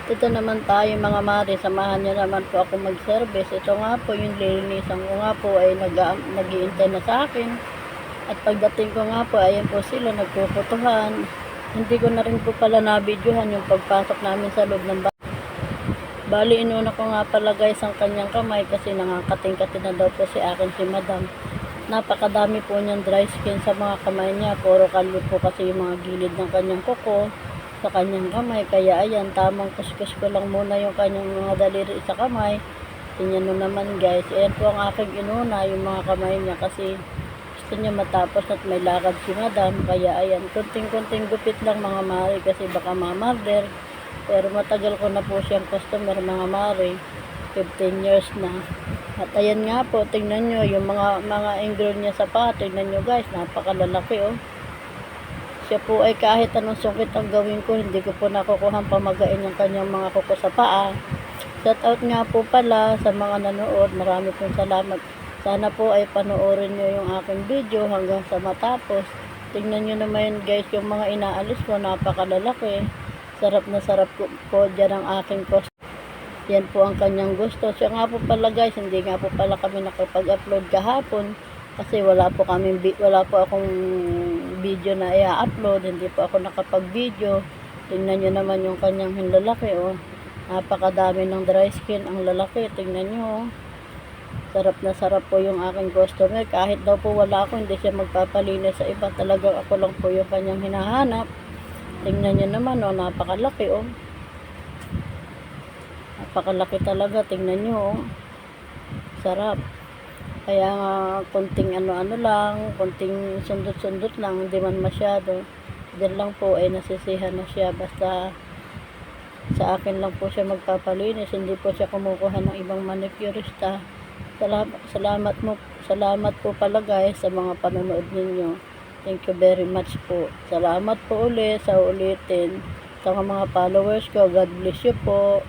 Ito naman tayo mga mare, samahan niyo naman po ako mag-service. Ito nga po yung lilinisan ko nga po ay nag-iintay na sa akin. At pagdating ko nga po, ayan po sila nagpuputuhan. Hindi ko na rin po pala na-videohan yung pagpasok namin sa loob ng bahay. Bali, inuna ko nga pala guys ang kanyang kamay kasi nakakating-kating na daw po si akin si madam. Napakadami po niyang dry skin sa mga kamay niya. Puro kalyo po kasi yung mga gilid ng kanyang kuko sa kanyang kamay. Kaya ayan, tamang kuskus ko lang muna yung kanyang mga daliri sa kamay. Tingnan mo naman guys. Ayan po ang aking inuna, yung mga kamay niya kasi gusto niya matapos at may lakad si madam. Kaya ayan, kunting-kunting gupit lang mga mare kasi baka mamarder. Pero matagal ko na po siyang customer mga mare. 15 years na. At ayan nga po, tingnan nyo yung mga ingrown niya sa paa. Tingnan nyo guys, napakalalaki oh. Siya po ay kahit anong sungkit ang gawin ko, hindi ko po nakukuhang pamagain yung kanyang mga kuko sa paa. Shout out nga po pala sa mga nanood. Marami pong salamat. Sana po ay panoorin nyo yung aking video hanggang sa matapos. Tingnan nyo naman guys yung mga inaalis ko, napakalalaki. Sarap na sarap po dyan ang aking cost. Yan po ang kanyang gusto. Siya nga po pala guys, hindi nga po pala kami nakapag-upload kahapon kasi wala po akong video na i-upload. Hindi po ako nakapag-video. Tingnan nyo naman yung kanyang lalaki oh. Napakadami ng dry skin ang lalaki. Tingnan nyo oh. Sarap na sarap po yung aking customer. Kahit daw po wala ako, hindi siya magpapalinis sa iba. Talagang ako lang po yung kanyang hinahanap. Tingnan nyo naman oh, napakalaki oh. Napakalaki talaga, tingnan nyo oh. Sarap. Kaya nga konting ano-ano lang, konting sundot-sundot lang, hindi man masyado. Diyan lang po ay nasisihan na siya, basta sa akin lang po siya magpapalinis, hindi po siya kumukuha ng ibang manicurista. Salamat po pala guys sa mga panonood ninyo. Thank you very much po. Salamat po ulit sa ulitin. Sa mga followers ko, God bless you po.